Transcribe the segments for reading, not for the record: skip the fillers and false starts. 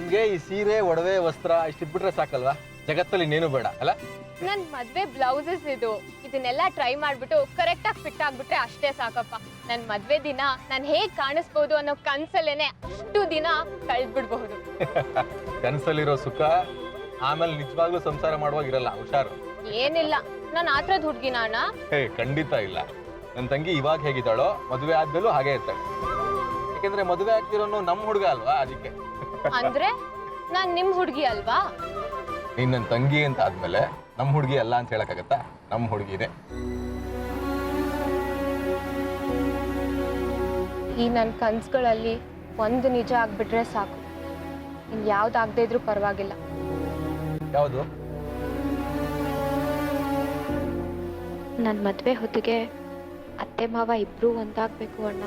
ನಿಮ್ಗೆ ಈ ಸೀರೆ ಒಡವೆ ವಸ್ತ್ರ ಇಷ್ಟಿಟ್ಬಿಟ್ರೆ ಸಾಕಲ್ವಾ? ಜಗತ್ತಲ್ಲಿ ಇನ್ನೇನು ಬೇಡ ಅಲ್ಲ? ನನ್ ಮದ್ವೆ ಬ್ಲೌಸಸ್ ಇದನ್ನೆಲ್ಲ ಟ್ರೈ ಮಾಡ್ಬಿಟ್ಟು ಕರೆಕ್ಟ್ ಆಗಿ ಫಿಟ್ ಆಗ್ಬಿಟ್ರೆ ಅಷ್ಟೇ ಸಾಕಪ್ಪ. ನನ್ ಮದ್ವೆ ದಿನ ನಾನ್ ಹೇಗ್ ಕಾಣಿಸ್ಬೋದು ಅನ್ನೋ ಕನ್ಸಲ್ಲೇನೆ ಅಷ್ಟು ದಿನ ಕಳ್ದ್ಬಿಡ್ಬಹುದು. ಕನಸಲ್ಲಿರೋ ಸುಖ ಆಮೇಲೆ ನಿಜವಾಗ್ಲೂ ಸಂಸಾರ ಮಾಡುವಾಗ ಇರಲ್ಲ, ಹುಷಾರು. ಏನಿಲ್ಲ, ನಾನ್ ಆತರದ್ ಹುಡ್ಗಿನ ಅಣ್ಣ. ಖಂಡಿತ ಇಲ್ಲ. ನನ್ ತಂಗಿ ಇವಾಗ ಹೇಗಿದ್ದಾಳೋ ಮದುವೆ ಆದ್ಮೇಲೂ ಹಾಗೆ ಇರ್ತಾಳೆ. ಯಾಕೆಂದ್ರೆ ಮದುವೆ ಆಗ್ತಿರೋನು ನಮ್ ಹುಡುಗ ಅಲ್ವಾ, ಅದಕ್ಕೆ. ಅಂದ್ರೆ ನಾನ್ ನಿಮ್ ಹುಡ್ಗಿ ಅಲ್ವಾ? ನೀನ್ ನನ್ ತಂಗಿ ಅಂತ ಆದ್ಮೇಲೆ ನಮ್ ಹುಡುಗಿ ಅಲ್ಲ ಅಂತ ಹೇಳಕ್ಕಾಗತ್ತಾ? ನಮ್ ಹುಡುಗಿನೇ. ಈ ನನ್ ಕನ್ಸುಗಳಲ್ಲಿ ಒಂದು ನಿಜ ಆಗ್ಬಿಟ್ರೆ ಸಾಕು, ಇನ್ ಯಾವ್ದಾಗದೇ ಇದ್ರೂ ಪರವಾಗಿಲ್ಲ. ಯಾವುದು? ನನ್ ಮದ್ವೆ ಹೊತ್ತಿಗೆ ಅತ್ತೆ ಮಾವ ಇಬ್ರು ಒಂದಾಗ್ಬೇಕು ಅಣ್ಣ.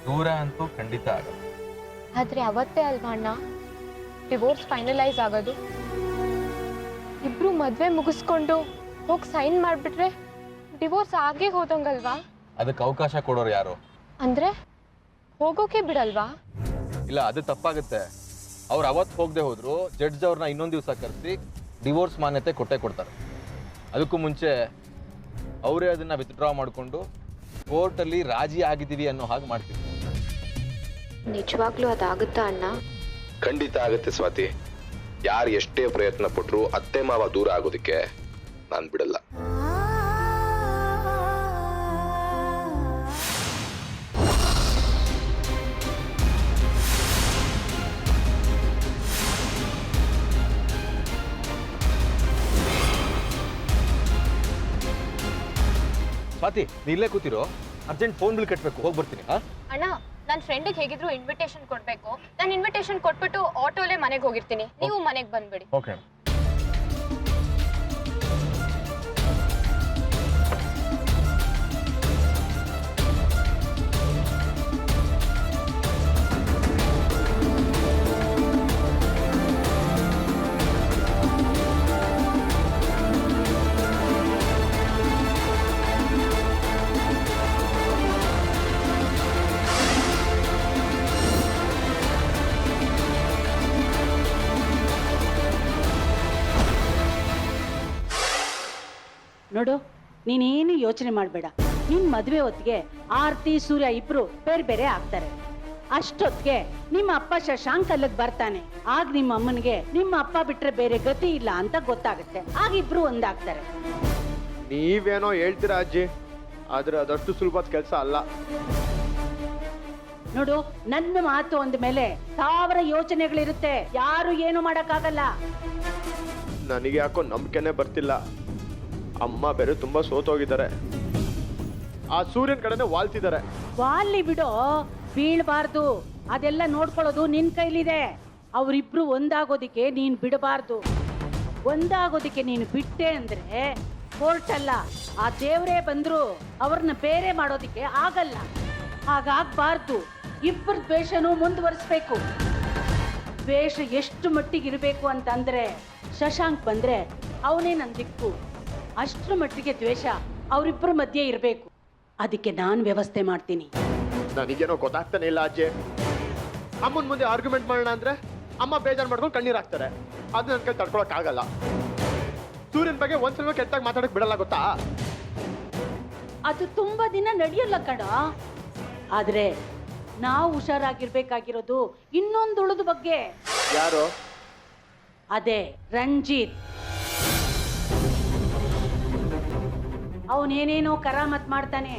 ದೂರ ಅಂತೂ ಖಂಡಿತ ಆಗಲ್ಲ. ಆದ್ರೆ ಅವತ್ತೇ ಅಲ್ವಾ ಅಣ್ಣ ಡಿವೋರ್ಸ್ ಫೈನಲೈಸ್ ಆಗೋದು? ಇಬ್ರು ಮದ್ವೆ ಮುಗಿಸ್ಕೊಂಡು ಹೋಗಿ ಸೈನ್ ಮಾಡ್ಬಿಟ್ರೆ ಡಿವೋರ್ಸ್ ಆಗೇ ಹೋದಂಗಲ್ವಾ? ಅದಕ್ಕೆ ಅವಕಾಶ ಕೊಡೋರು ಯಾರು? ಅಂದ್ರೆ ಹೋಗೋಕೆ ಬಿಡಲ್ವಾ? ಇಲ್ಲ, ಅದು ತಪ್ಪಾಗುತ್ತೆ. ಅವ್ರು ಅವತ್ತು ಹೋಗದೆ ಹೋದ್ರು ಜಡ್ಜ್ ಅವ್ರನ್ನ ಇನ್ನೊಂದು ದಿವಸ ಕರೆಸಿ ಡಿವೋರ್ಸ್ ಮಾನ್ಯತೆ ಕೊಟ್ಟೇ ಕೊಡ್ತಾರೆ. ಅದಕ್ಕೂ ಮುಂಚೆ ಅವರೇ ಅದನ್ನ ವಿತ್ಡ್ರಾ ಮಾಡಿಕೊಂಡು ಕೋರ್ಟಲ್ಲಿ ರಾಜಿ ಆಗಿದ್ದೀವಿ ಅನ್ನೋ ಹಾಗೆ ಮಾಡ್ತೀವಿ. ನಿಜವಾಗ್ಲೂ ಅದಾಗುತ್ತಾ ಅಣ್ಣ? ಖಂಡಿತ ಆಗುತ್ತೆ ಸ್ವಾತಿ. ಯಾರು ಎಷ್ಟೇ ಪ್ರಯತ್ನ ಪಟ್ರು ಅತ್ತೆ ಮಾವ ದೂರ ಆಗೋದಕ್ಕೆ ನಾನು ಬಿಡಲ್ಲ. ಸ್ವಾತಿ, ನೀ ಇಲ್ಲೇ ಕೂತಿರೋ, ಅರ್ಜೆಂಟ್ ಫೋನ್ ಬಿಲ್ ಕಟ್ಟಬೇಕು, ಹೋಗಿ ಬರ್ತೀನಿ. ಅಣ್ಣ, ನನ್ನ ಫ್ರೆಂಡಿಗೆ ಹೇಗಿದ್ರು ಇನ್ವಿಟೇಷನ್ ಕೊಡ್ಬೇಕು. ನಾನು ಇನ್ವಿಟೇಷನ್ ಕೊಟ್ಬಿಟ್ಟು ಆಟೋಲೇ ಮನೆಗೆ ಹೋಗಿರ್ತೀನಿ, ನೀವು ಮನೆಗೆ ಬಂದ್ಬಿಡಿ. ಓಕೆ. ನೋಡು, ನೀನೇನು ಯೋಚನೆ ಮಾಡಬೇಡ. ನಿನ್ ಮದುವೆ ಹೊತ್ತಿಗೆ ಆರ್ತಿ ಸೂರ್ಯ ಇಬ್ರು ಬೇರೆ ಬೇರೆ ಆಗ್ತಾರೆ. ಅಷ್ಟೊತ್ತಿಗೆ ನಿಮ್ಮ ಅಪ್ಪ ಶಶಾಂಕ್ ಅಲ್ಲಿಗೆ ಬರ್ತಾನೆ. ಆಗ ನಿಮ್ಮ ಅಮ್ಮನಿಗೆ ನಿಮ್ಮ ಅಪ್ಪ ಬಿಟ್ರೆ ಬೇರೆ ಗತಿ ಇಲ್ಲ ಅಂತ ಗೊತ್ತಾಗುತ್ತೆ. ಆಗ ಇಬ್ರು ಒಂದಾಗ್ತಾರೆ. ನೀವೇನೋ ಹೇಳ್ತೀರಾ ಅಜ್ಜಿ, ಆದ್ರೆ ಅದಷ್ಟು ಸುಲಭದ ಕೆಲಸ ಅಲ್ಲ. ನೋಡು, ನನ್ನ ಮಾತು ಅಂದ ಮೇಲೆ 1000 ಯೋಚನೆಗಳಿರುತ್ತೆ. ಯಾರು ಏನು ಮಾಡಕ್ಕಾಗಲ್ಲ. ನನಗೆ ಯಾಕೋ ನಂಬಿಕೆನೆ ಬರ್ತಿಲ್ಲ. ಅಮ್ಮ ಬೇರೆ ತುಂಬಾ ಸೋತೋಗಿದ್ದಾರೆ. ಆ ಸೂರ್ಯನ ಕಡೆನೆ ವಾಲ್ತಿದ್ದಾರೆ. ವಾಲಿ ಬಿಡೋ, ಬೀಳ್ಬಾರ್ದು. ಅದೆಲ್ಲ ನೋಡ್ಕೊಳ್ಳೋದು ನಿನ್ ಕೈಲಿದೆ. ಅವರಿಬ್ರು ಒಂದಾಗೋದಿಕ್ಕೆ ನೀನ್ ಬಿಡಬಾರ್ದು. ಒಂದಾಗೋದಿಕ್ಕೆ ನೀನು ಬಿಟ್ಟೆ ಅಂದ್ರೆ ಕೋರ್ಟ್ ಅಲ್ಲ, ಆ ದೇವರೇ ಬಂದ್ರು ಅವ್ರನ್ನ ಬೇರೆ ಮಾಡೋದಿಕ್ಕೆ ಆಗಲ್ಲ. ಹಾಗಾಗ್ಬಾರ್ದು. ಇಬ್ಬರ ದ್ವೇಷನೂ ಮುಂದುವರಿಸ್ಬೇಕು. ದ್ವೇಷ ಎಷ್ಟು ಮಟ್ಟಿಗಿರ್ಬೇಕು ಅಂತಂದ್ರೆ, ಶಶಾಂಕ್ ಬಂದ್ರೆ ಅವನೇ ನನ್ ದಿಕ್ಕು. ಅಷ್ಟರ ಮಟ್ಟಿಗೆ ದ್ವೇಷ ಅವರಿಬ್ಬರ ಮಧ್ಯೆ ಇರಬೇಕು. ಅದಕ್ಕೆ ನಾನು ವ್ಯವಸ್ಥೆ ಮಾಡ್ತೀನಿ. ನನಗೇನೋ ಗೊತ್ತಾಗ್ತಾನೆ ಇಲ್ಲ ಅಜ್ಜಿ. ಅಮ್ಮನ ಮುಂದೆ ಆರ್ಗ್ಯುಮೆಂಟ್ ಮಾಡೋಣ ಅಂದ್ರೆ ಅಮ್ಮ ಬೇಜಾರು ಮಾಡ್ಕೊಂಡು ಕಣ್ಣೀರ್ ಹಾಕ್ತಾರೆ. ಅದು ನನ್ನ ಕೈ ತಡ್ಕೊಳಕ್ ಆಗಲ್ಲ. ಸೂರ್ಯನ ಬಗ್ಗೆ ಒಂದ್ಸಲ ಕೆಟ್ಟಾಗಿ ಮಾತಾಡಕ್ ಬಿಡಲ್ಲ, ಗೊತ್ತಾ? ಅದು ತುಂಬಾ ದಿನ ನಡೆಯಲ್ಲ ಕಣ. ಆದ್ರೆ ನಾವು ಹುಷಾರಾಗಿರ್ಬೇಕಾಗಿರೋದು ಇನ್ನೊಂದು ಉಳಿದ ಬಗ್ಗೆ. ಯಾರು? ಅದೇ ರಂಜಿತ್. ಅವನೇನೇನೋ ಕರಾಮತ್ ಮಾಡ್ತಾನೆ.